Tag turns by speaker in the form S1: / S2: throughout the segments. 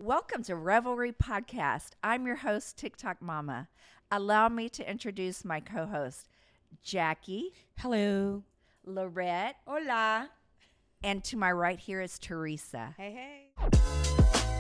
S1: Welcome to Revelry Podcast. I'm your host, TikTok Mama. Allow me to introduce my co-host, Jackie.
S2: Hello.
S1: Lorette.
S3: Hola.
S1: And to my right here is Teresa.
S3: Hey, hey.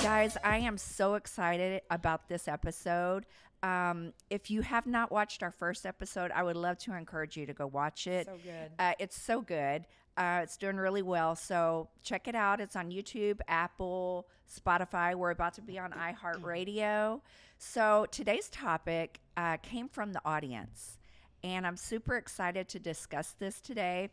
S1: Guys, I am so excited about this episode. If you have not watched our first episode, I would love to encourage you to go watch it.
S3: So good.
S1: It's so good. It's doing really well. So check it out. It's on YouTube, Apple, Spotify. We're about to be on iHeartRadio. So today's topic came from the audience, and I'm super excited to discuss this today.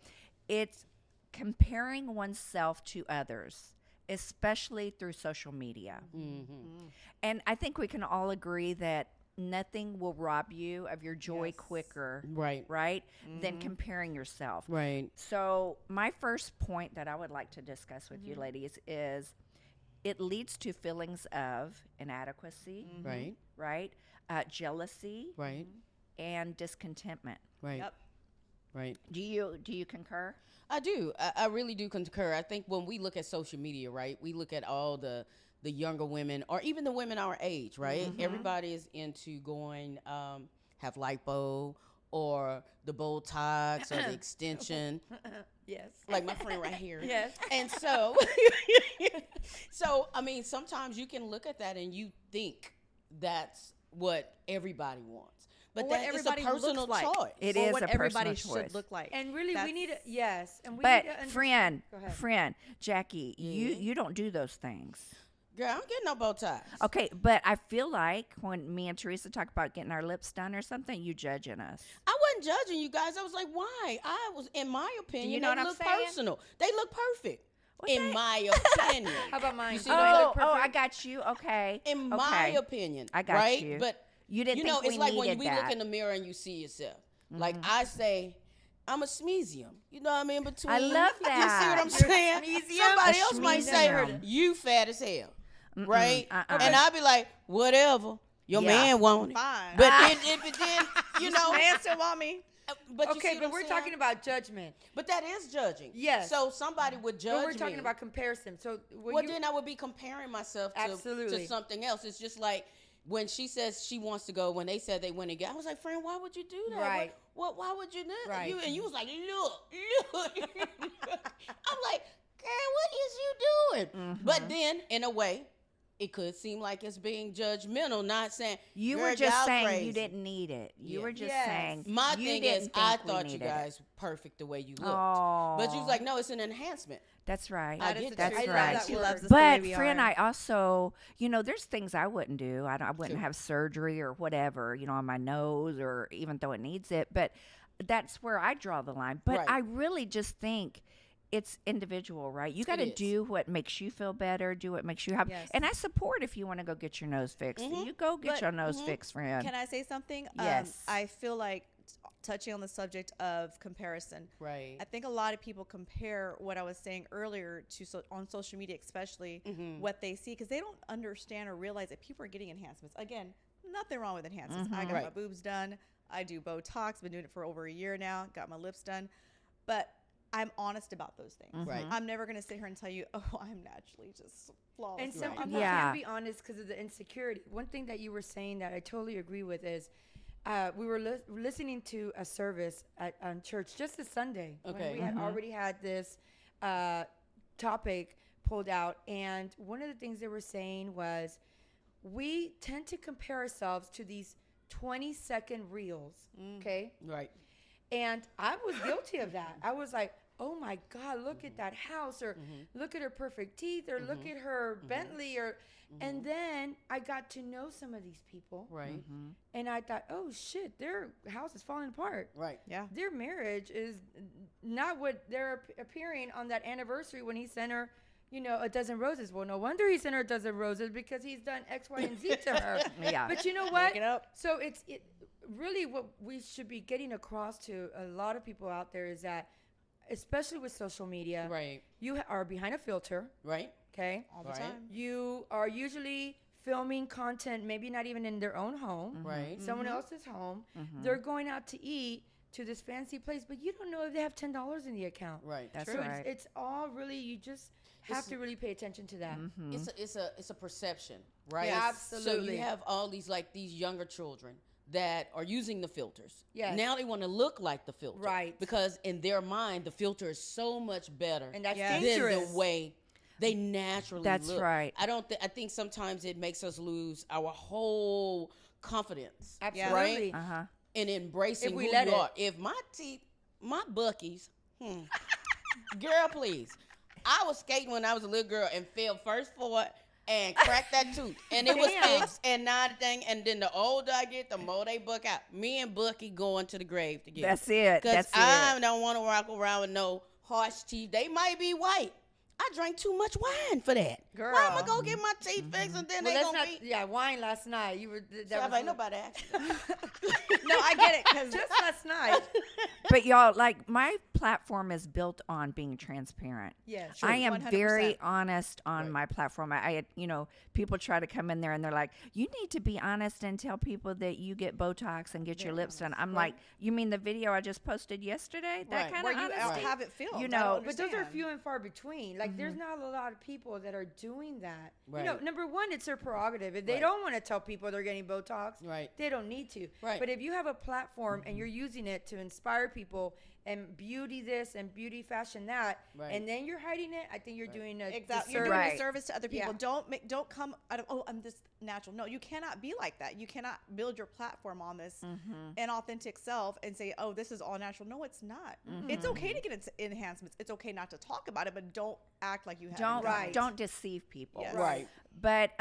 S1: It's comparing oneself to others, especially through social media.
S2: Mm-hmm.
S1: And I think we can all agree that nothing will rob you of your joy
S3: Yes.
S1: quicker,
S2: Right.
S1: than comparing yourself.
S2: Right.
S1: So my first point that I would like to discuss with you ladies is it leads to feelings of inadequacy,
S2: Right.
S1: jealousy,
S2: Right.
S1: and discontentment.
S2: Right.
S3: Yep.
S2: Right.
S1: Do you concur?
S2: I do. I really do concur. I think when we look at social media, right, we look at all the younger women or even the women our age, right? Everybody is into going have lipo or the Botox or the extension.
S3: Yes.
S2: Like my friend right here.
S3: Yes.
S2: And so, I mean, sometimes you can look at that and you think that's what everybody wants. But
S3: Or what
S2: that is a
S3: everybody
S2: personal
S3: looks like.
S2: choice.
S1: It
S3: Or
S1: is
S3: what
S1: a
S3: everybody
S1: personal choice.
S3: should look like.
S4: And really, we
S3: That's-
S4: need to, yes. And we
S1: But
S4: need to
S1: friend,
S4: Go ahead.
S1: friend, Jackie, you don't do those things.
S2: Girl, I'm getting no Botox.
S1: Okay, but I feel like when me and Teresa talk about getting our lips done or something, you judging us.
S2: I wasn't judging you guys. I was like, why? I was, in my opinion,
S1: know
S2: they
S1: what I'm
S2: look
S1: saying?
S2: personal. They look perfect.
S1: What's
S2: In
S1: that?
S2: my opinion.
S4: How about mine?
S2: You see
S4: Do
S2: what
S4: I
S2: I
S4: look
S1: Oh, I
S4: perfect?
S1: got you. Okay.
S2: In my
S1: Okay.
S2: opinion.
S1: I got
S2: right?
S1: you.
S2: But,
S1: You didn't
S2: you
S1: think
S2: know, it's
S1: we
S2: like when
S1: needed
S2: we
S1: that.
S2: look in the mirror and you see yourself. Like I say, I'm a smesium. You know what I mean? Between
S1: I love
S2: You see
S1: that.
S2: what I'm
S1: You're
S2: saying?
S4: smesium?
S2: Somebody
S1: A
S2: else might say,
S1: schmesium.
S2: you fat as hell. Right?
S1: uh-uh.
S2: And I'd be like, whatever. Your
S1: Yeah.
S2: man want it.
S3: Fine.
S2: But it then, you know.
S3: Man still want me.
S2: But you
S4: Okay,
S2: see what
S4: but
S2: I'm
S4: we're
S2: saying?
S4: talking about judgment.
S2: But that is judging.
S4: Yes.
S2: So somebody would judge
S4: But we're talking
S2: me.
S4: about comparison. So
S2: Well, then I would be comparing myself to
S4: Absolutely.
S2: something else. It's just like when she says she wants to go, when they said they went and get, I was like, friend, why would you do that?
S4: Right.
S2: Why would you do that?
S4: Right.
S2: You was like, look. I'm like, girl, what is you doing? But then, in a way, it could seem like it's being judgmental, not saying
S1: You
S2: "Girl,
S1: were just
S2: y'all
S1: saying
S2: crazy."
S1: you didn't need it. You
S2: Yeah.
S1: were just
S4: Yes.
S1: saying
S2: My
S1: you
S2: thing
S1: didn't
S2: is,
S1: think
S2: I
S1: we
S2: thought you
S1: needed it.
S2: guys perfect the way you looked.
S1: Oh.
S2: But you was like, no, it's an enhancement.
S1: That's right.
S2: I
S4: That is
S2: get
S4: the
S2: that.
S1: That's
S4: truth. I love
S1: right.
S4: that
S3: She
S4: word.
S3: loves us
S1: But
S3: the way we
S1: friend,
S3: are.
S1: I also, there's things I wouldn't do. I wouldn't
S2: Sure.
S1: have surgery or whatever, on my nose or even though it needs it. But that's where I draw the line. But
S2: Right.
S1: I really just think it's individual, right? You got to
S2: is.
S1: do what makes you feel better, do what makes you happy.
S3: Yes.
S1: And I support if you want to go get your nose fixed. You go get
S3: But-
S1: your nose fixed, friend.
S3: Can I say something?
S1: Yes.
S3: I feel like touching on the subject of comparison.
S2: Right.
S3: I think a lot of people compare what I was saying earlier to on social media, especially what they see, because they don't understand or realize that people are getting enhancements. Again, nothing wrong with enhancements. I got my
S2: Right.
S3: boobs done. I do Botox. Been doing it for over a year now. Got my lips done. But I'm honest about those things.
S2: Right.
S3: I'm never going to sit here and tell you, oh, I'm naturally just flawless.
S4: And some
S2: Right.
S4: people
S1: Yeah.
S4: can't be honest because of the insecurity. One thing that you were saying that I totally agree with is we were listening to a service on church just this Sunday.
S2: Okay.
S4: When we had already had this topic pulled out. And one of the things they were saying was we tend to compare ourselves to these 20-second reels. Okay.
S2: Right.
S4: And I was guilty of that. I was like, oh my God, look at that house, or look at her perfect teeth, or look at her Bentley, or and then I got to know some of these people.
S2: Right.
S4: And I thought, oh shit, their house is falling apart.
S2: Right.
S3: Yeah.
S4: Their marriage is not what they're appearing on that anniversary when he sent her, a dozen roses. Well, no wonder he sent her a dozen roses because he's done X, Y, and Z to her.
S1: Yeah.
S4: But you know what?
S3: Make it up.
S4: So really what we should be getting across to a lot of people out there is that, especially with social media,
S2: Right.
S4: you are behind a filter,
S2: Right.
S4: okay?
S3: All the
S2: Right.
S3: time.
S4: You are usually filming content, maybe not even in their own home,
S2: Right.
S4: someone else's home. They're going out to eat to this fancy place, but you don't know if they have $10 in the account.
S2: Right.
S1: That's
S4: So
S1: right.
S4: it's all really, you just have to really pay attention to that.
S2: It's a perception, right?
S4: Yes.
S2: So
S4: Absolutely.
S2: you have all these younger children that are using the filters.
S4: Yes.
S2: Now they want to look like the filter.
S4: Right.
S2: Because in their mind, the filter is so much better
S4: And that's
S3: Yes.
S2: than
S4: dangerous.
S2: the way they naturally
S1: That's
S2: look.
S1: right.
S2: I think sometimes it makes us lose our whole confidence.
S4: Absolutely.
S1: Uh-huh.
S2: And embracing
S4: If we
S2: who
S4: let
S2: you
S4: it.
S2: are. If my teeth, my buckies, girl, please. I was skating when I was a little girl and fell first forward and cracked that tooth. And it was
S4: Damn.
S2: fixed and not a thing. And then the older I get, the more they buck out. Me and Bucky going to the grave together.
S1: That's it.
S2: Because
S1: That's
S2: I
S1: it.
S2: don't want to walk around with no harsh teeth. They might be white. I drank too much wine for that.
S3: Girl.
S2: Why am I going to get my teeth fixed and then
S4: Well,
S2: they
S4: that's
S2: going to
S4: not,
S2: be...
S4: yeah, wine last night. You were,
S2: So
S4: that
S2: I
S4: was
S2: ain't nobody asked.
S3: No, I get it because
S4: just last night.
S1: But y'all, like, my platform is built on being transparent.
S4: Yes.
S1: I am
S3: 100%.
S1: very honest on
S2: Right.
S1: my platform. I, people try to come in there and they're like, you need to be honest and tell people that you get Botox and get your lips done. I'm like, you mean the video I just posted yesterday? That
S2: Right.
S1: kind
S3: where
S1: of
S3: you
S1: honesty?
S3: have it filmed.
S1: You
S3: I
S1: know,
S3: don't
S4: But those are
S3: understand.
S4: few and far between. Like, there's not a lot of people that are doing that. You know,
S2: Right.
S4: number one, it's their prerogative. If they
S2: Right.
S4: don't want to tell people they're getting Botox,
S2: Right.
S4: they don't need to.
S2: Right.
S4: But if you have a platform and you're using it to inspire people and beauty this and beauty fashion that,
S2: Right.
S4: and then you're hiding it, I think you're doing a
S3: Exactly. You're
S4: disservice.
S3: doing
S1: Right.
S3: a service to other people.
S4: Yeah.
S3: Don't come out of, oh, I'm this natural. No, you cannot be like that. You cannot build your platform on this inauthentic self and say, oh, this is all natural. No, it's not. It's okay to get enhancements. It's okay not to talk about it, but don't act like you have
S1: Don't
S3: it.
S1: don't deceive people.
S3: Yes.
S2: Right.
S1: But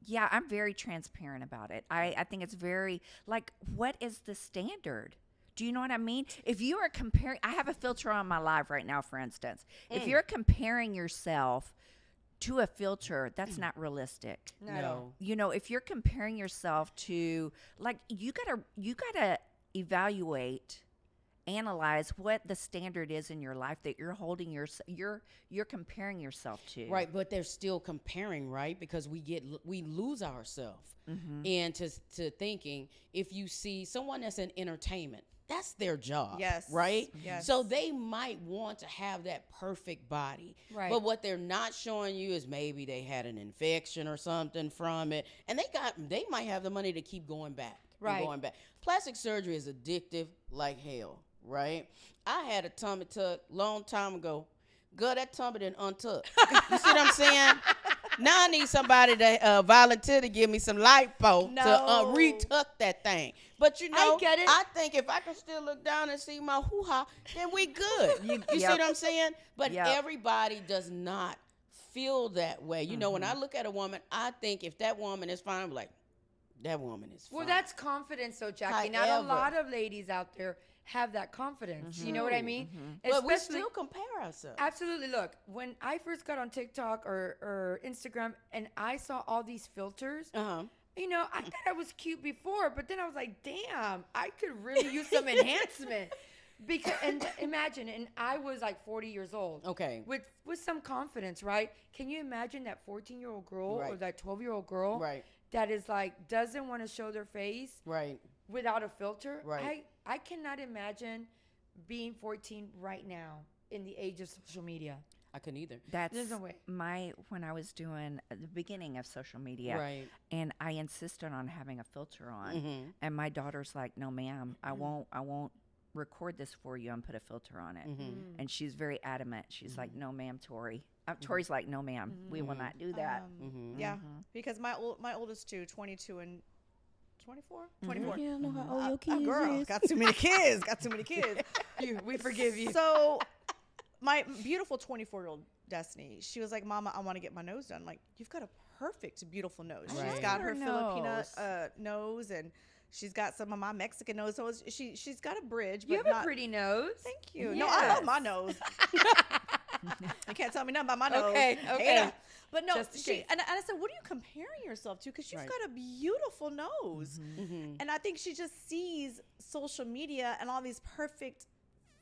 S1: yeah, I'm very transparent about it. I think it's very like, what is the standard? Do you know what I mean? If you are comparing, I have a filter on my live right now, for instance. If you're comparing yourself to a filter, that's not realistic.
S2: No.
S1: You know, if you're comparing yourself to, like, you gotta evaluate, analyze what the standard is in your life that you're holding you're comparing yourself to.
S2: Right, but they're still comparing, right? Because we lose ourselves into thinking, if you see someone that's in entertainment, that's their job.
S3: Yes,
S2: Right?
S3: yes.
S2: So they might want to have that perfect body.
S4: Right.
S2: But what they're not showing you is maybe they had an infection or something from it. And they might have the money to keep going back. and
S4: Right.
S2: Going back. Plastic surgery is addictive like hell, right? I had a tummy tuck long time ago. Girl, that tummy didn't untuck. You see what I'm saying? Now I need somebody to volunteer to give me some lipo to
S3: No.
S2: retuck that thing. But you know,
S4: I get it.
S2: I think if I can still look down and see my hoo-ha, then we good. You see
S1: Yep.
S2: what I'm saying? But
S1: Yep.
S2: everybody does not feel that way. You know, when I look at a woman, I think if that woman is fine, I'm like, that woman is fine.
S4: Well, that's confidence, though, Jackie. Not a
S2: However.
S4: lot of ladies out there have that confidence. You know what I mean?
S2: But we
S4: Especially-
S2: still compare ourselves.
S4: Absolutely. Look, when I first got on TikTok or Instagram and I saw all these filters, you know, I thought I was cute before, but then I was like, damn, I could really use some enhancement. Because and imagine, and I was like 40 years old.
S2: Okay.
S4: With some confidence, right? Can you imagine that 14-year-old girl or
S2: Right.
S4: that 12-year-old girl
S2: Right.
S4: that is like doesn't want to show their face
S2: Right.
S4: without a filter?
S2: Right.
S4: I cannot imagine being 14 right now in the age of social media.
S2: I couldn't either.
S1: That's
S4: There's no way.
S1: when I was doing the beginning of social media,
S2: Right.
S1: and I insisted on having a filter on, and my daughter's like, "No, ma'am, I won't record this for you and put a filter on it." And she's very adamant. She's like, "No, ma'am, Tori." Tori's like, "No, ma'am, we will not do that."
S3: Yeah, because my oldest two, 22 and 24? 24.
S2: You don't know how old your kids
S3: Girl,
S2: is.
S3: got too many kids. Got too many kids.
S4: We forgive you.
S3: So, my beautiful 24-year-old Destiny, she was like, "Mama, I want to get my nose done." I'm like, you've got a perfect, beautiful nose.
S2: Right.
S3: She's got
S1: Her
S3: her Filipina
S1: nose.
S3: nose, and she's got some of my Mexican nose. So she's got a bridge.
S4: You
S3: but
S4: have
S3: not,
S4: a pretty nose.
S3: Thank you. No, I love my nose. You can't tell me nothing about my nose.
S4: Okay, okay.
S3: Yeah. But no,
S4: Just in
S3: she
S4: case.
S3: and I said, "What are you comparing yourself to? Because she's
S2: Right.
S3: got a beautiful nose." And I think she just sees social media and all these perfect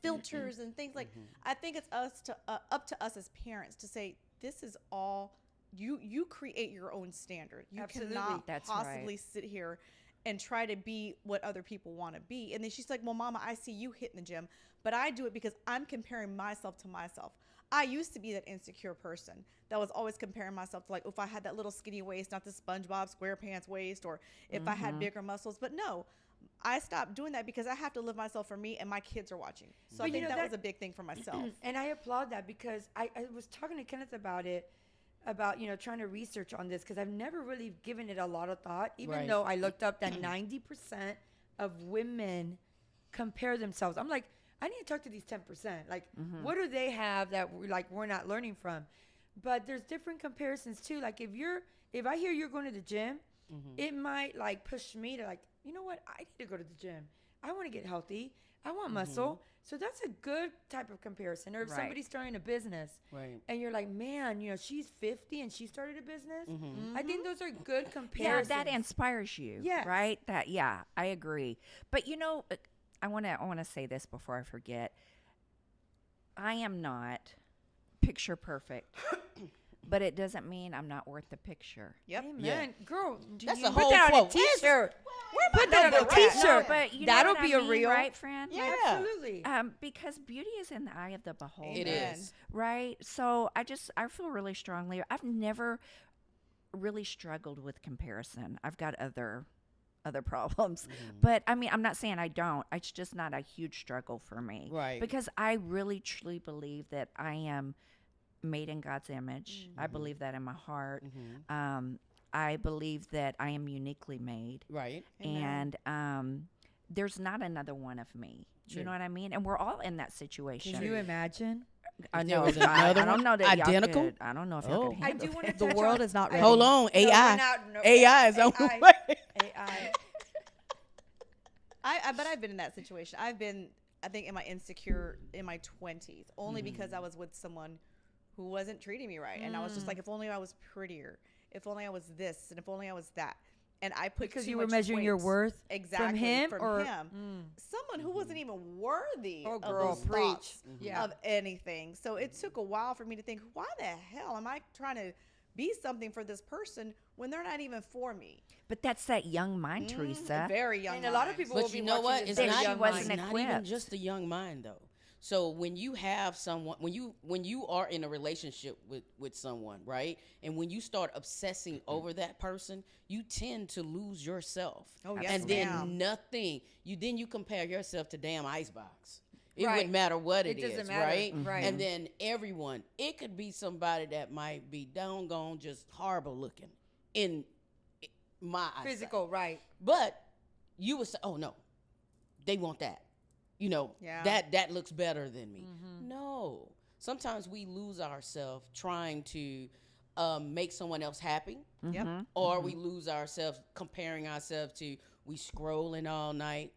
S3: filters and things like. I think it's up to us as parents to say, "This is all you create your own standard. You
S4: Absolutely.
S3: cannot
S1: That's
S3: possibly
S1: right.
S3: sit here and try to be what other people want to be." And then she's like, "Well, Mama, I see you hitting the gym, but I do it because I'm comparing myself to myself. I used to be that insecure person that was always comparing myself to, like, if I had that little skinny waist, not the SpongeBob SquarePants waist, or if I had bigger muscles. But no, I stopped doing that because I have to live myself for me, and my kids are watching. So I
S4: But you
S3: think
S4: know,
S3: that was
S4: that-
S3: a big thing for myself.
S4: And I applaud that because I was talking to Kenneth about it, about, trying to research on this because I've never really given it a lot of thought, even
S2: Right.
S4: though I looked up that 90% of women compare themselves. I'm like, I need to talk to these 10%. Like, what do they have that we're not learning from? But there's different comparisons too. Like if I hear you're going to the gym, it might like push me to like, you know what? I need to go to the gym. I want to get healthy. I want muscle. So that's a good type of comparison. Or if
S1: Right.
S4: somebody's starting a business,
S2: Right.
S4: and you're like, man, she's 50 and she started a business. I think those are good
S1: Yeah,
S4: comparisons.
S1: that inspires you.
S4: Yes.
S1: Right? I agree. But I want to say this before I forget. I am not picture perfect. But it doesn't mean I'm not worth the picture.
S3: Yep.
S4: Amen.
S2: Yeah.
S4: Girl,
S2: That's
S4: you
S2: a
S4: put
S2: whole
S4: that on
S2: quote.
S4: a t-shirt. Put
S3: that
S4: that on a
S3: right.
S4: t-shirt.
S1: No, but you know
S4: that'll
S1: what
S4: be
S1: I
S4: a
S1: mean,
S4: reel.
S1: right, friend?
S2: Yeah.
S4: Absolutely.
S1: Because beauty is in the eye of the beholder.
S2: It
S3: Amen.
S2: is.
S1: Right? So I feel really strongly. I've never really struggled with comparison. I've got other problems. But I mean, I'm not saying I don't. It's just not a huge struggle for me.
S2: Right.
S1: Because I really truly believe that I am made in God's image. I believe that in my heart. I believe that I am uniquely made.
S2: Right.
S1: And there's not another one of me.
S2: True.
S1: You know what I mean? And we're all in that situation.
S4: Can you imagine?
S1: I
S2: there
S1: know.
S2: was
S1: I
S2: another
S1: don't
S2: one
S1: know that y'all
S2: identical?
S1: could- I don't know if y'all
S2: Oh.
S1: could
S4: I
S1: handle
S4: do want
S1: that.
S4: to
S3: The world is not ready.
S2: Hold on.
S4: No,
S2: AI.
S4: we're not- no,
S2: AI is on the
S4: AI.
S2: way.
S4: AI.
S3: But I've been in that situation. I think, in my 20s, only because I was with someone who wasn't treating me right. And I was just like, if only I was prettier, if only I was this, and if only I was that. And I put
S4: Because
S3: too
S4: you were
S3: much
S4: measuring your
S3: weight.
S4: worth
S3: exactly
S4: from him
S3: from
S4: or
S3: him. Someone who wasn't even worthy
S4: Oh,
S3: of
S4: girl,
S3: those
S4: preach.
S3: thoughts
S4: Yeah.
S3: of anything. So it took a while for me to think, why the hell am I trying to be something for this person when they're not even for me?
S1: But that's that young mind, Teresa.
S3: Very young.
S4: And a lot of
S3: mind.
S4: people will
S2: But
S4: be
S2: you know what?
S4: watching
S2: It's
S4: this
S1: That
S2: not,
S1: she
S4: young
S1: wasn't
S4: mind.
S2: it's not even
S1: equipped.
S2: just a young mind though. So when you have someone, when you are in a relationship with someone, right, and when you start obsessing over that person, you tend to lose yourself.
S3: Oh, yes,
S2: and then
S3: ma'am.
S2: nothing. You compare yourself to damn icebox. It
S4: Right.
S2: wouldn't matter what
S4: It
S2: it
S4: doesn't
S2: is,
S4: matter.
S2: right?
S4: Right.
S2: And then everyone, it could be somebody that might be doggone just horrible looking in my eyesight.
S4: Physical, right.
S2: But you would say, oh no, they want that.
S3: Yeah.
S2: That looks better than me. No. Sometimes we lose ourselves trying to make someone else happy.
S3: Yep.
S2: Or we lose ourselves comparing ourselves to, we scrolling all night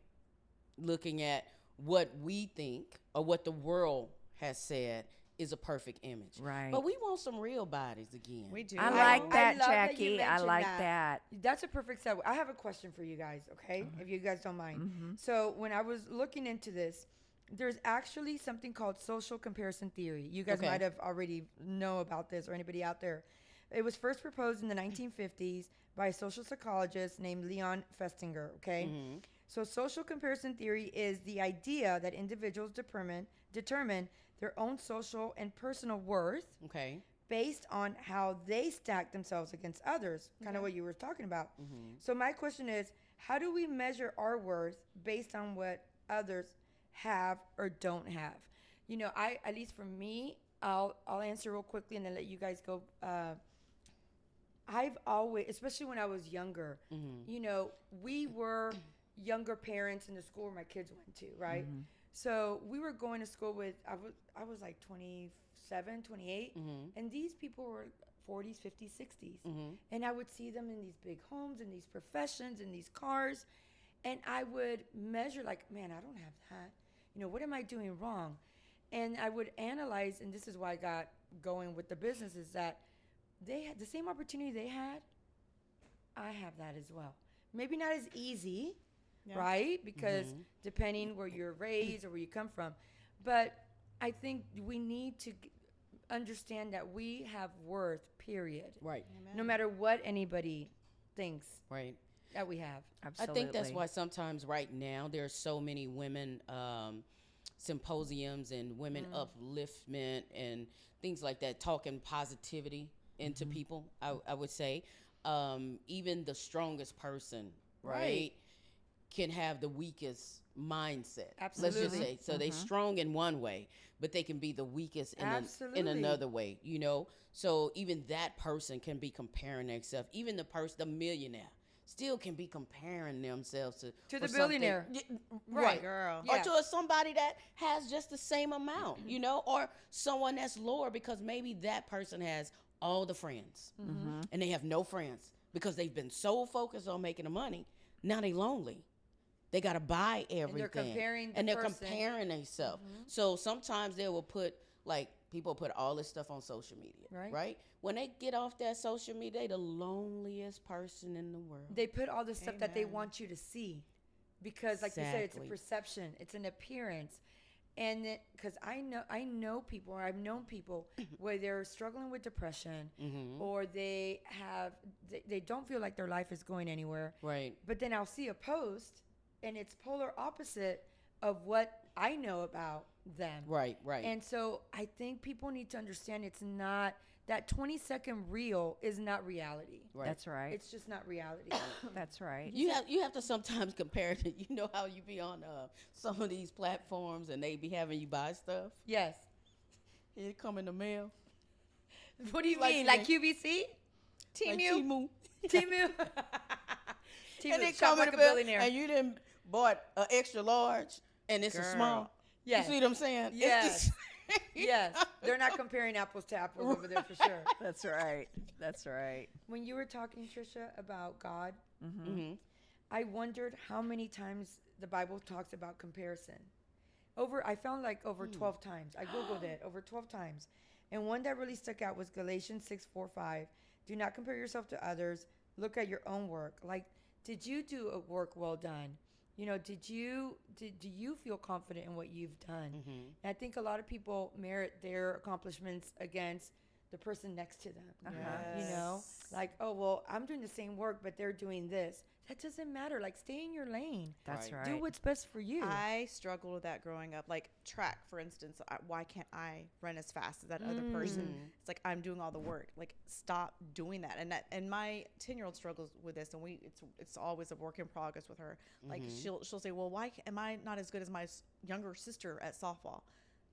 S2: looking at what we think or what the world has said is a perfect image.
S1: Right.
S2: But we want some real bodies again.
S3: We do.
S1: I
S4: I
S1: like
S4: love
S1: that,
S4: that you
S1: Jackie. I
S4: mentioned
S1: like
S4: that.
S1: that.
S4: That's a perfect segue. I have a question for you guys, okay? If you guys don't mind. So when I was looking into this, there's actually something called social comparison theory. You guys
S2: Okay.
S4: might have already know about this, or anybody out there. It was first proposed in the 1950s by a social psychologist named Leon Festinger, okay? So social comparison theory is the idea that individuals determine their own social and personal worth
S2: Okay.
S4: based on how they stack themselves against others, kind of what you were talking about. So my question is, how do we measure our worth based on what others have or don't have? I, at least for me, I'll answer real quickly and then let you guys go. I've always, especially when I was younger, we were younger parents in the school where my kids went to, right? So we were going to school with, I was like 27, 28, and these people were 40s, 50s, 60s. And I would see them in these big homes, in these professions, in these cars, and I would measure like, man, I don't have that. What am I doing wrong? And I would analyze, and this is why I got going with the business, is that they had the same opportunity they had. I have that as well. Maybe not as easy,
S3: Yeah.
S4: right? Because depending where you're raised or where you come from, but I think we need to understand that we have worth. Period.
S2: Right.
S3: Amen.
S4: No matter what anybody thinks
S2: Right.
S4: that we have.
S1: Absolutely.
S2: I think that's why sometimes right now there's so many women symposiums and women upliftment and things like that, talking positivity into people. I would say even the strongest person, right, can have the weakest mindset. Let's just
S4: Absolutely.
S2: say so they strong in one way, but they can be the weakest in
S4: Absolutely.
S2: another way. You know, so even that person can be comparing themselves. Even the millionaire still can be comparing themselves to
S4: the
S2: for something-
S4: billionaire.
S2: right,
S3: Girl.
S4: Yeah.
S2: or to somebody that has just the same amount, you know, or someone that's lower because maybe that person has all the friends and they have no friends because they've been so focused on making the money. Now they lonely. They got to buy everything.
S4: comparing the
S2: and they're
S4: person.
S2: comparing themselves. So sometimes they will put, like, people put all this stuff on social media,
S4: Right.
S2: When they get off that social media, they the loneliest person in the world.
S4: They put all the stuff that they
S3: Amen.
S4: want you to see, because, like you said, it's a
S2: Exactly.
S4: perception, it's an appearance, and because I know people, or I've known people where they're struggling with depression, or they don't feel like their life is going anywhere,
S2: Right.
S4: but then I'll see a post, and it's polar opposite of what I know about them.
S2: Right.
S4: And so I think people need to understand it's not that 20-second reel is not reality.
S2: Right.
S1: That's right.
S4: It's just not reality.
S1: That's right.
S2: You have to sometimes compare it. You know how you be on some of these platforms and they be having you buy stuff.
S4: Yes.
S2: It come in the mail.
S4: What do you
S2: Like
S4: mean?
S2: you
S4: Like
S2: think-
S4: QVC?
S2: Like
S3: Temu.
S2: Temu.
S4: Temu. Temu.
S2: And they
S4: Shop
S2: come
S4: like
S2: in
S4: a
S2: the bill,
S4: billionaire.
S2: and you didn't bought an extra large, and it's a
S3: Girl.
S2: small.
S4: Yes.
S2: You see what I'm saying?
S4: Yes.
S2: It's just,
S4: Yes. They're not comparing apples to apples over there for sure.
S1: That's right. That's right.
S4: When you were talking, Trisha, about God,
S2: Mhm.
S4: I wondered how many times the Bible talks about comparison. I found like over 12 times. I Googled it over 12 times. And one that really stuck out was Galatians 6:4-5. Do not compare yourself to others. Look at your own work. Like, did you do a work well done? You know, do you feel confident in what you've done?
S2: Mhm.
S4: And I think a lot of people merit their accomplishments against the person next to them. You know, like, oh, well, I'm doing the same work, but they're doing this. That doesn't matter. Like, stay in your lane.
S1: That's
S2: Right.
S1: right.
S4: Do what's best for you.
S3: I struggled with that growing up. Like track, for instance. Why can't I run as fast as that other person? It's like I'm doing all the work. Like stop doing that. And my 10-year-old struggles with this, and it's always a work in progress with her. Like she'll say, well, why am I not as good as my younger sister at softball?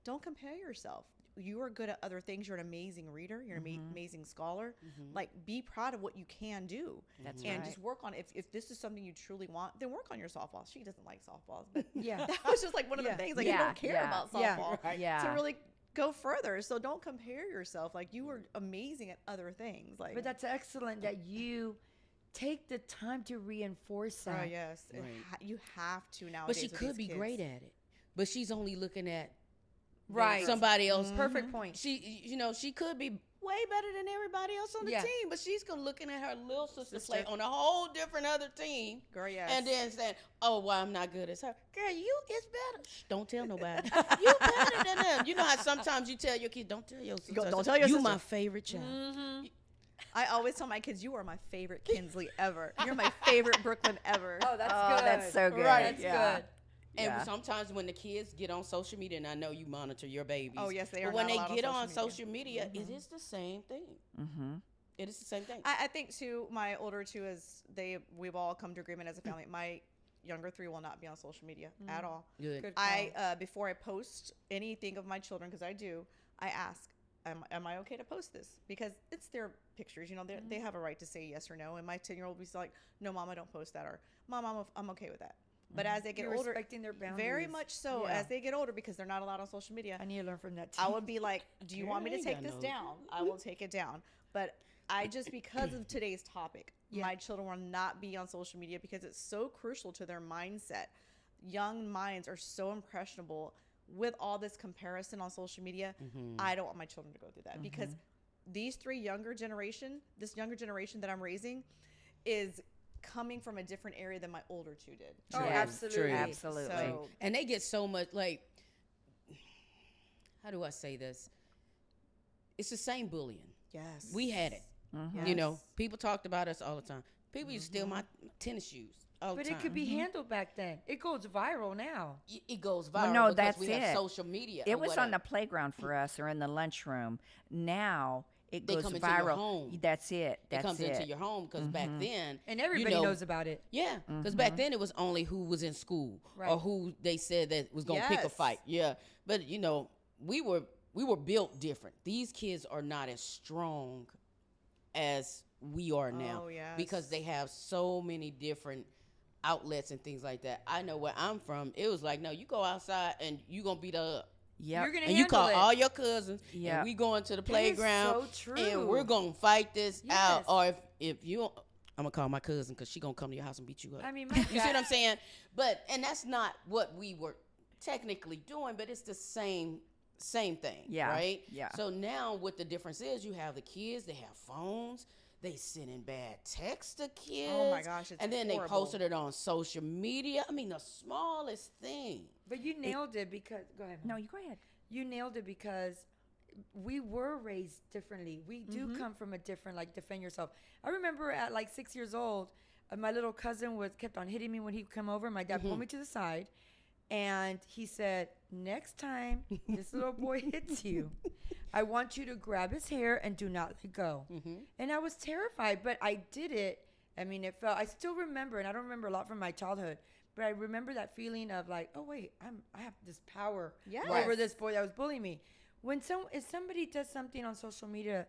S3: Don't compare yourself. You are good at other things. You're an amazing reader. You're an amazing scholar. Like, be proud of what you can do.
S1: That's
S3: and
S1: right.
S3: just work on it. If this is something you truly want, then work on your softball. She doesn't like softballs, but
S4: Yeah.
S3: that was just like one of the
S4: Yeah.
S3: things. Like,
S1: Yeah,
S3: you don't care
S1: yeah.
S3: about
S4: Yeah.
S3: softball
S2: Right.
S1: Yeah.
S3: to really go further. So don't compare yourself. Like, you are amazing at other things. Like,
S4: But that's excellent that you take the time to reinforce that.
S3: oh yes,
S2: Right.
S3: You have to nowadays.
S2: But she
S3: with
S2: could
S3: these
S2: be
S3: kids.
S2: great at it. But she's only looking at
S4: Right.
S2: somebody else.
S4: Perfect point.
S2: She could be way better than everybody else on the
S4: Yeah.
S2: team, but she's gonna looking at her little sister play on a whole different other team,
S3: Girl, yes.
S2: and then saying, "Oh, well, I'm not good as her." Girl, you is better. Shh, don't tell nobody. You better than them. You know how sometimes you tell your kids, "Don't tell your sister."
S3: Don't tell your
S2: You
S3: sister.
S2: my favorite child.
S3: I always tell my kids, you are my favorite Kinsley ever. You're my favorite Brooklyn ever.
S4: Oh, that's
S1: Oh,
S4: good.
S1: that's so good.
S4: Right. That's
S1: Yeah.
S4: good.
S2: And
S1: Yeah.
S2: sometimes when the kids get on social media, and I know you monitor your babies.
S3: Oh, yes, they
S2: But
S3: are
S2: when
S3: not allowed
S2: they get
S3: on
S2: on
S3: social
S2: social media, it is the same thing.
S1: Mm-hmm.
S2: It is the same thing.
S3: I think too, my older two we've all come to agreement as a family. My younger three will not be on social media at all.
S2: Good.
S4: Good call.
S3: Before I post anything of my children, because I do, I ask, am I okay to post this? Because it's their pictures, you know, they have a right to say yes or no. And my 10-year-old will be like, no, Mama, don't post that, or Mom, I'm okay with that. But as they get
S4: You're
S3: older,
S4: respecting their boundaries.
S3: very much so,
S4: Yeah.
S3: as they get older, because they're not allowed on social media,
S4: I need to learn from that too.
S3: I would be like, do you want me to
S2: Girl,
S3: take
S2: ain't got
S3: this
S2: no-
S3: down? I will take it down. But I just, because of today's topic, my children will not be on social media because it's so crucial to their mindset. Young minds are so impressionable with all this comparison on social media. I don't want my children to go through that because these three this younger generation that I'm raising is coming from a different area than my older two did.
S4: Oh,
S2: True,
S4: absolutely.
S2: true.
S1: Absolutely.
S3: So
S2: And they get so much, like, how do I say this? It's the same bullying.
S3: yes,
S2: We had it.
S1: Mhm.
S2: You know,
S3: Yes.
S2: people talked about us all the time. People used to steal my tennis shoes all the
S4: But
S2: time.
S4: it could be handled back then. It goes viral now.
S2: It goes viral
S1: Well, no,
S2: because
S1: that's
S2: we have
S1: it.
S2: social media.
S1: It
S2: or
S1: was on the
S2: whatever.
S1: playground for us or in the lunchroom. Now it
S2: They
S1: goes
S2: come into your
S1: viral.
S2: home.
S1: That's it.
S2: It
S1: That's
S2: comes
S1: it.
S2: into your home because back then,
S4: And everybody
S2: you know,
S4: knows about it.
S2: Yeah, because back then it was only who was in school or
S4: Right.
S2: who they said that was gonna pick a
S3: Yes.
S2: fight. Yeah, but you know, we were built different. These kids are not as strong as we are now
S3: Oh, yes.
S2: because they have so many different outlets and things like that. I know where I'm from. It was like, no, you go outside and you gonna beat her up.
S1: Yep.
S4: You're gonna
S2: And you
S4: handle
S2: call
S4: it.
S2: all your cousins,
S1: Yep.
S2: and we going to the
S4: That is
S2: playground,
S4: so
S2: and
S4: true.
S2: we're gonna fight this out.
S4: Yes.
S2: Or if you, I'm gonna call my cousin because she gonna come to your house and beat you up.
S4: I mean, my
S2: You see what I'm saying? And that's not what we were technically doing, but it's the same thing,
S1: Yeah,
S2: right?
S1: yeah.
S2: So now what the difference is, you have the kids, they have phones, they sending bad texts to kids.
S3: Oh my gosh, it's
S2: and then
S3: horrible.
S2: they posted it on social media. I mean, the smallest thing.
S4: But you nailed it because go ahead. Mom.
S1: No, you go ahead.
S4: You nailed it because we were raised differently. We do come from a different, like, defend yourself. I remember at like 6 years old, my little cousin kept on hitting me when he'd come over. My dad pulled me to the side, and he said, "Next time this little boy hits you, I want you to grab his hair and do not let go." And I was terrified, but I did it. I mean, it felt. I still remember, and I don't remember a lot from my childhood, but I remember that feeling of like, oh wait, I have this power
S3: Yes.
S4: over this boy that was bullying me. If somebody does something on social media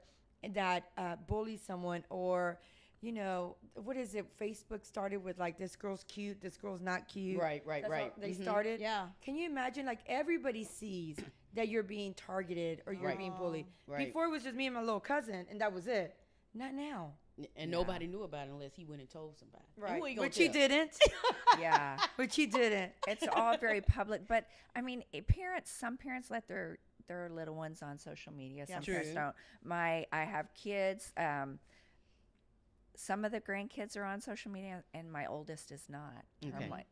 S4: that bullies someone, or you know, what is it? Facebook started with like, this girl's cute, this girl's not cute.
S2: Right.
S4: That's how they started.
S3: Yeah.
S4: Can you imagine, like, everybody sees that you're being targeted or you're
S2: Right.
S4: being bullied?
S2: Right.
S4: Before it was just me and my little cousin, and that was it. Not now.
S2: And nobody knew about it unless he went and told somebody. And who he gonna
S4: Which he
S2: tell?
S4: didn't.
S1: Yeah.
S4: Which he didn't.
S1: It's all very public, but I mean, some parents let their little ones on social media. Some parents
S2: True.
S1: don't. I have kids. Some of the grandkids are on social media, and my oldest is not.
S2: Okay.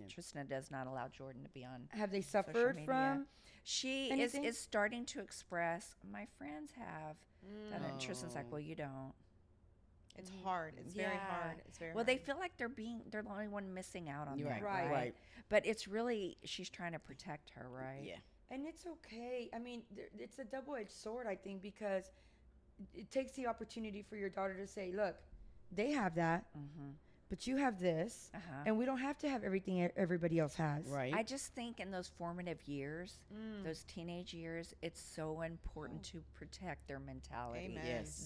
S1: Tristan does not allow Jordan to be on.
S4: Have they
S1: social
S4: suffered
S1: media.
S4: from?
S1: She
S4: anything?
S1: is starting to express. My friends have done it. And Tristan's like,
S2: Oh.
S1: well, you don't.
S3: It's hard. It's very
S1: Yeah.
S3: hard. It's very
S1: Well,
S3: hard.
S1: they feel like they're the only one missing out on
S2: You're
S1: that,
S2: right,
S1: right?
S2: right.
S1: But it's really, she's trying to protect her, right?
S2: Yeah.
S4: And it's okay. I mean, it's a double-edged sword, I think, because it takes the opportunity for your daughter to say, look, they have that, but you have this,
S1: Uh-huh.
S4: and we don't have to have everything everybody else has.
S2: Right.
S1: I just think in those formative years, those teenage years, it's so important to protect their mentality.
S3: Amen.
S2: Yes.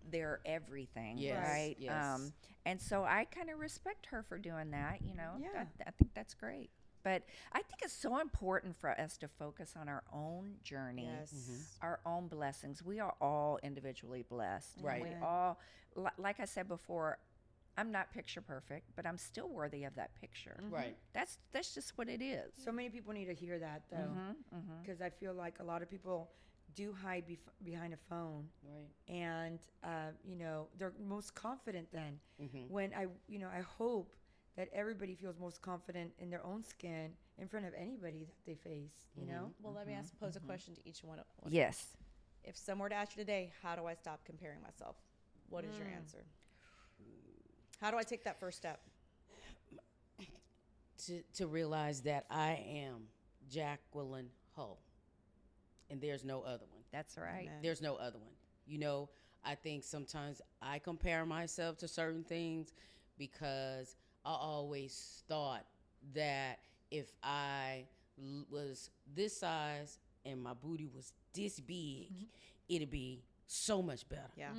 S1: They're everything,
S2: Yes,
S1: right?
S2: yes.
S1: And so I kind of respect her for doing that. You know,
S4: Yeah.
S1: I think that's great. But I think it's so important for us to focus on our own journey,
S3: Yes.
S1: our own blessings. We are all individually blessed.
S2: Right.
S1: We
S4: Amen.
S1: all, like I said before, I'm not picture perfect, but I'm still worthy of that picture.
S2: Right.
S1: That's just what it is.
S4: So many people need to hear that, though, because I feel like a lot of people do hide behind a phone,
S2: Right.
S4: and you know, they're most confident then. When I hope that everybody feels most confident in their own skin in front of anybody that they face. You know.
S3: Well, let me pose a question to each one.
S1: Yes.
S3: If someone were to ask you today, how do I stop comparing myself? What is your answer? How do I take that first step?
S2: To realize that I am Jacqueline Hull, and there's no other one.
S1: That's right.
S3: Amen.
S2: There's no other one. You know, I think sometimes I compare myself to certain things because I always thought that if I was this size and my booty was this big, it'd be so much better.
S3: Yeah.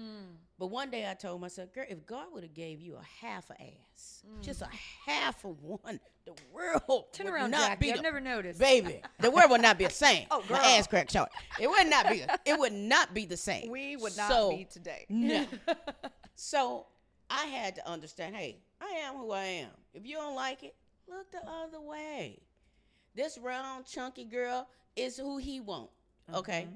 S2: But one day I told myself, girl, if God would have gave you a half a ass, just a half of one, the world
S4: Turn
S2: would
S4: around,
S2: not
S4: Jackie.
S2: be
S4: I've
S2: the
S4: never noticed.
S2: baby. The world would not be the same.
S3: Oh,
S2: my
S3: girl.
S2: ass crack short. It would not be. It would not be the same.
S3: We would not
S2: So,
S3: be today.
S2: No. So I had to understand. Hey, I am who I am. If you don't like it, look the other way. This round, chunky girl is who he want. Okay.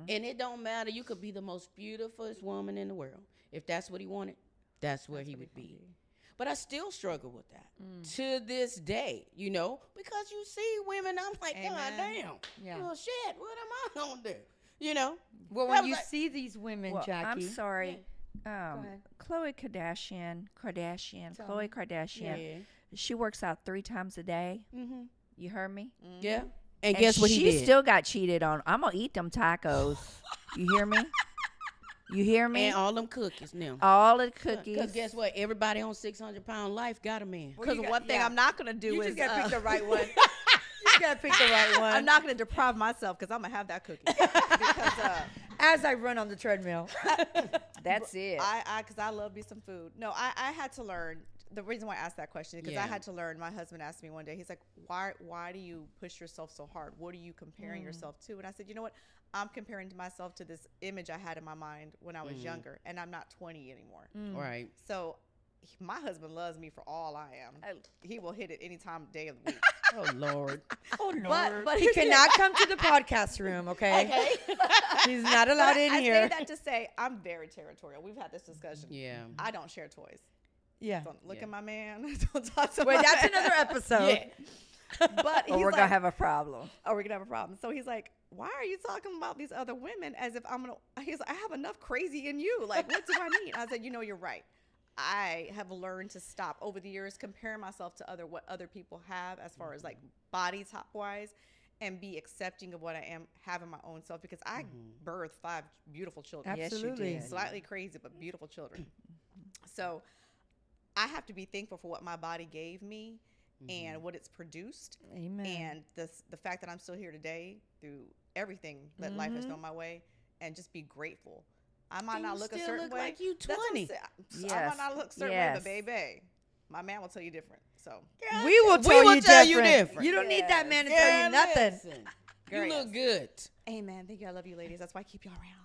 S2: And it don't matter. You could be the most beautifulest woman in the world. If that's what he wanted, that's where he would be. But I still struggle with that to this day, you know, because you see women, I'm like, God damn.
S4: Yeah.
S2: Well, shit, what am I going to do? You know?
S4: Well,
S2: That
S4: when
S2: was
S4: you
S2: like-
S4: see these women,
S1: Well,
S4: Jackie.
S1: I'm sorry.
S4: ahead.
S1: Khloe Kardashian,
S4: Tell
S1: Khloe
S4: me.
S1: Kardashian.
S2: Yeah.
S1: She works out 3 times a day.
S2: Mm-hmm.
S1: You heard me?
S2: Yeah. And guess what he
S1: she
S2: did?
S1: still got cheated on. I'm gonna eat them tacos. You hear me? You hear me?
S2: And all them cookies now.
S1: All the cookies.
S2: Because guess what? Everybody on 600-pound life got a man.
S3: Because
S4: you got-
S3: one thing
S4: yeah.
S3: I'm not gonna do
S4: You
S3: is
S4: just gotta pick the right one. You just gotta pick the right one.
S3: I'm not gonna deprive myself because I'm gonna have that cookie. Because
S4: As I run on the treadmill.
S1: That's it.
S3: because I love me some food. No, I had to learn. The reason why I asked that question is because I
S2: Yeah.
S3: had to learn. My husband asked me one day. He's like, "Why do you push yourself so hard? What are you comparing yourself to?" And I said, "You know what? I'm comparing to myself to this image I had in my mind when I was younger, and I'm not 20 anymore.
S2: Right.
S3: So my husband loves me for all I am. He will hit it any time, day of the week.
S2: Oh, Lord.
S4: Oh,
S3: But
S4: he cannot come to the podcast room, okay? He's not allowed in
S3: I
S4: here.
S3: say that to say I'm very territorial. We've had this discussion.
S2: Yeah.
S3: I don't share toys.
S4: Yeah.
S3: Don't look
S2: Yeah.
S3: at my man. Don't talk to
S4: Wait,
S3: my
S4: that's
S3: man.
S4: another episode.
S3: But
S1: or
S3: he's
S1: we're
S3: like,
S1: gonna have a problem.
S3: oh, we're gonna have a problem. So he's like, why are you talking about these other women as if I'm gonna? He's like, I have enough crazy in you. Like, what do I need? I said, you know, you're right. I have learned to stop over the years comparing myself to what other people have as far as like body top wise, and be accepting of what I have in my own self because I birthed 5 beautiful children.
S4: Absolutely.
S1: Yes, you did.
S3: Slightly crazy, but beautiful children. So I have to be thankful for what my body gave me and what it's produced.
S4: Amen.
S3: And the fact that I'm still here today through everything that life has thrown my way, and just be grateful. I might
S2: And
S3: not
S2: you
S3: look a
S2: still
S3: certain
S2: look
S3: way.
S2: like you
S3: That's what I'm
S2: 20.
S3: saying. I
S1: Yes.
S3: might not look a certain way, but
S1: Yes.
S3: baby, my man will tell you different. So
S4: we will tell you different. You don't need that
S1: Yes.
S4: man to tell you nothing.
S2: Listen,
S3: Girl,
S2: you
S3: yes.
S2: look good.
S3: amen. Thank you. I love you, ladies. That's why I keep y'all around.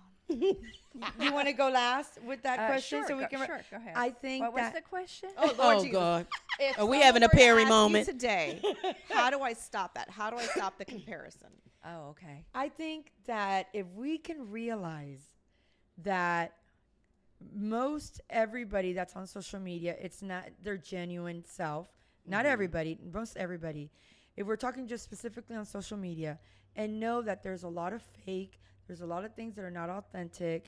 S4: You want to go last with that question
S1: Sure,
S4: so we
S1: go,
S4: can?
S1: sure, go ahead.
S4: I think
S1: what was
S4: that
S1: the question?
S3: Oh, Lord
S2: Oh,
S3: Jesus.
S2: God.
S3: If
S2: Are we
S3: someone
S2: having a
S3: were to
S2: Perry
S3: ask you
S2: moment?
S3: today? How do I stop that? How do I stop the comparison?
S1: Oh, okay.
S4: I think that if we can realize that most everybody that's on social media, it's not their genuine self. Not everybody, most everybody. If we're talking just specifically on social media, and know that there's a lot of fake, there's a lot of things that are not authentic.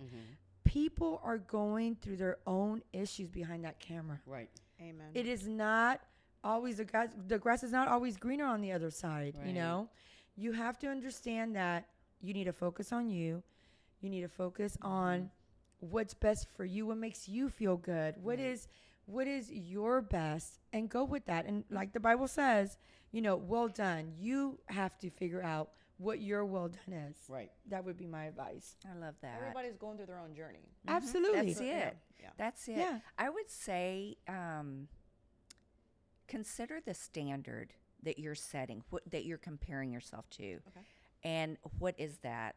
S4: People are going through their own issues behind that camera.
S2: Right.
S3: Amen.
S4: It is not always the grass is not always greener on the other side. You
S2: Right.
S4: know, you have to understand that you need to focus on you. You need to focus on what's best for you, what makes you feel good, what is your best, and go with that. And like the Bible says, you know, well done. You have to figure out what your well done is.
S2: Right.
S4: That would be my advice.
S1: I love that.
S3: Everybody's going through their own journey.
S4: Absolutely.
S1: That's it.
S3: Yeah.
S1: That's it.
S4: Yeah.
S1: I would say consider the standard that you're setting, that you're comparing yourself to.
S3: Okay.
S1: And what is that?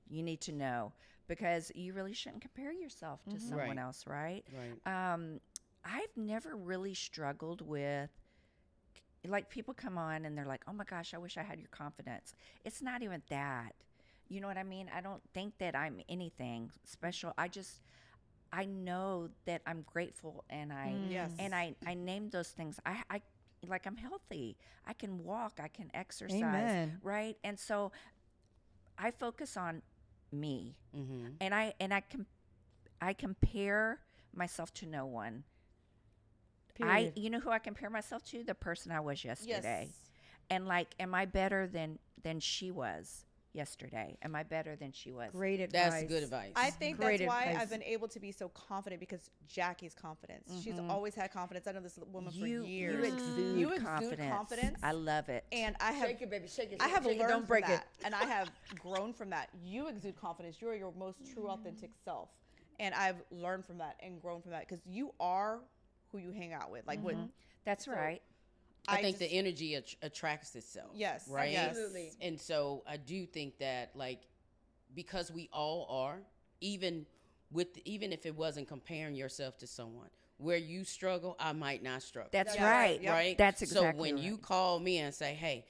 S1: You need to know because you really shouldn't compare yourself to someone
S2: Right.
S1: else, right?
S2: Right.
S1: I've never really struggled with like people come on and they're like, "Oh my gosh, I wish I had your confidence." It's not even that. You know what I mean? I don't think that I'm anything special. I know that I'm grateful and
S3: Yes.
S1: I name those things. I like I'm healthy. I can walk, I can exercise,
S4: Amen.
S1: right? And so I focus on me.
S2: Mm-hmm.
S1: And I compare myself to no one.
S4: Period.
S1: You know who I compare myself to? The person I was yesterday.
S3: Yes.
S1: And like, am I better than she was yesterday? Am I better than she was?
S4: Great advice.
S2: That's good advice.
S3: I think
S4: Great
S3: that's why
S4: advice.
S3: I've been able to be so confident because Jackie's confidence. She's always had confidence. I know this woman for
S1: You
S3: years.
S1: exude,
S3: You exude
S1: confidence.
S3: confidence.
S1: I love it.
S3: And I have
S4: Shake it, baby. Shake it.
S3: I have
S4: shake it,
S3: learned
S4: don't
S3: from
S4: break
S3: that, and I have grown from that. You exude confidence. You are your most true, authentic self, and I've learned from that and grown from that because you are who you hang out with. Like what
S1: That's
S3: so
S1: right.
S2: I think
S3: just-
S2: the energy attracts itself.
S3: Yes,
S2: Right.
S3: yes.
S4: Absolutely.
S2: And so I do think that like because we all are, even if it wasn't comparing yourself to someone, where you struggle, I might not struggle.
S1: That's
S3: Yes.
S1: right.
S3: Yep.
S2: right?
S1: That's exactly
S2: So when you
S1: right.
S2: call me and say, "Hey,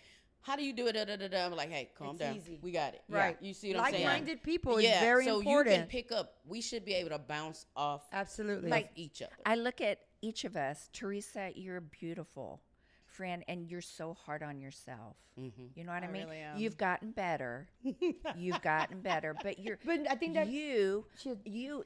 S2: How do you do it? Da, da, da, da. I'm like, hey, calm
S4: It's
S2: down.
S4: easy.
S2: We got it.
S4: Right.
S2: You see what I'm saying?
S4: Like-minded people
S2: Yeah.
S4: is very
S2: so
S4: important.
S2: you can pick up. We should be able to bounce off
S4: Absolutely.
S2: like each other.
S1: I look at each of us. Teresa, you're beautiful, friend, and you're so hard on yourself. You know what I mean?
S3: really am.
S1: You've gotten better. You've gotten better, but you're.
S4: But I think that
S1: you,
S4: should-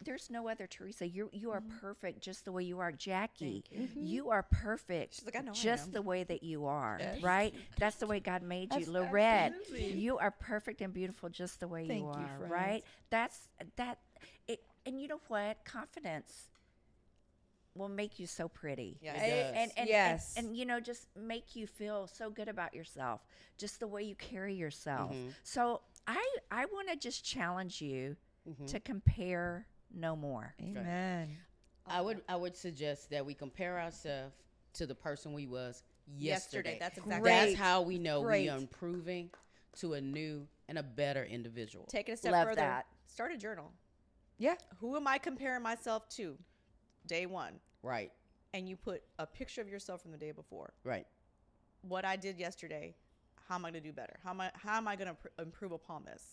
S1: there's no other Teresa. You are perfect just the way you are, Jackie. You are perfect
S3: She's like, I know I
S1: just
S3: am.
S1: the way that you are,
S4: Yes.
S1: right? That's the way God made you, Lorette. You are perfect and beautiful just the way
S4: Thank
S1: you
S4: you,
S1: are,
S4: friends.
S1: right? That's that. It, and you know what? Confidence will make you so pretty.
S3: Yeah,
S2: It does.
S1: And
S4: Yes.
S1: and you know, just make you feel so good about yourself, just the way you carry yourself. So I want to just challenge you to compare no more.
S4: Amen.
S2: I would suggest that we compare ourselves to the person we was yesterday.
S3: That's exactly.
S2: That's
S4: Great.
S2: how we know
S4: Great.
S2: we are improving to a new and a better individual.
S3: Take it a step
S1: Love
S3: further.
S1: that.
S3: Start a journal.
S4: Yeah.
S3: Who am I comparing myself to? Day one.
S2: Right.
S3: And you put a picture of yourself from the day before.
S2: Right.
S3: What I did yesterday. How am I going to do better? How am I going to improve upon this?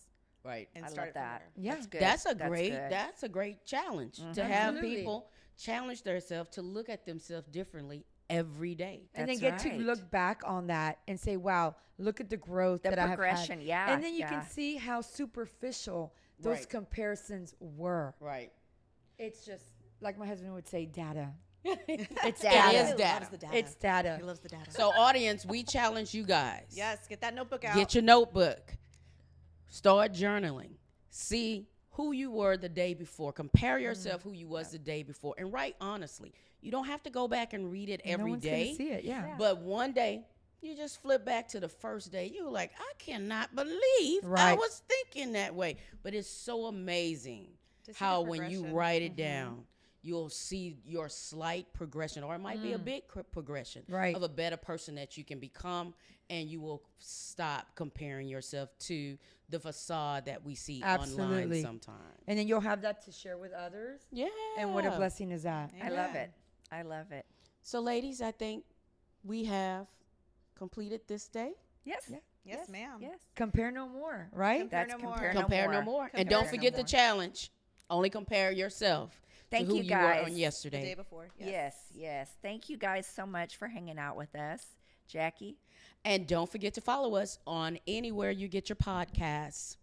S2: Right.
S3: And
S1: I
S3: start
S1: love
S3: it from
S1: that.
S3: there.
S4: Yeah.
S1: That's good.
S2: That's
S1: good.
S2: that's a great challenge to have
S4: Absolutely.
S2: people challenge themselves to look at themselves differently every day.
S4: And then
S1: That's
S4: get
S1: right.
S4: to look back on that and say, wow, look at the growth
S1: The
S4: that I have had.
S1: progression, yeah,
S4: And then you
S1: yeah.
S4: can see how superficial those
S2: Right.
S4: comparisons were.
S2: Right.
S4: It's just, like my husband would say, data.
S2: It's
S1: data.
S2: It is
S3: He
S2: data.
S3: loves the data.
S4: It's data.
S3: He loves the data.
S2: So, audience, we challenge you guys.
S3: Yes, get that notebook out.
S2: Get your notebook. Start journaling. See who you were the day before. Compare yourself who you was the day before, and write honestly. You don't have to go back and read it
S4: No
S2: every
S4: one's gonna
S2: day.
S4: see it, yeah.
S2: But one day, you just flip back to the first day. You're like, I cannot believe I
S4: Right.
S2: was thinking that way. But it's so amazing
S3: To see
S2: how
S3: the
S2: when you
S3: progression.
S2: write it down, you'll see your slight progression, or it might be a big progression
S4: Right.
S2: of a better person that you can become, and you will stop comparing yourself to the facade that we see
S4: Absolutely.
S2: online sometimes.
S4: And then you'll have that to share with others.
S2: Yeah.
S4: And what a blessing is that.
S1: I love
S3: Amen.
S1: it. I love it.
S2: So, ladies, I think we have completed this day.
S1: Yes.
S4: Yeah.
S3: Yes, ma'am.
S1: Yes.
S4: Compare no more, right?
S3: Compare
S1: That's
S3: no more.
S1: compare
S2: Compare no more. And don't
S1: Compare no
S2: forget the
S1: more.
S2: challenge. Only compare yourself
S1: Thank
S2: to who
S1: you,
S2: you were
S1: guys.
S2: on
S3: The
S2: yesterday.
S3: day before.
S1: Yes. Yes. Thank you guys so much for hanging out with us. Jackie.
S2: And don't forget to follow us on anywhere you get your podcasts.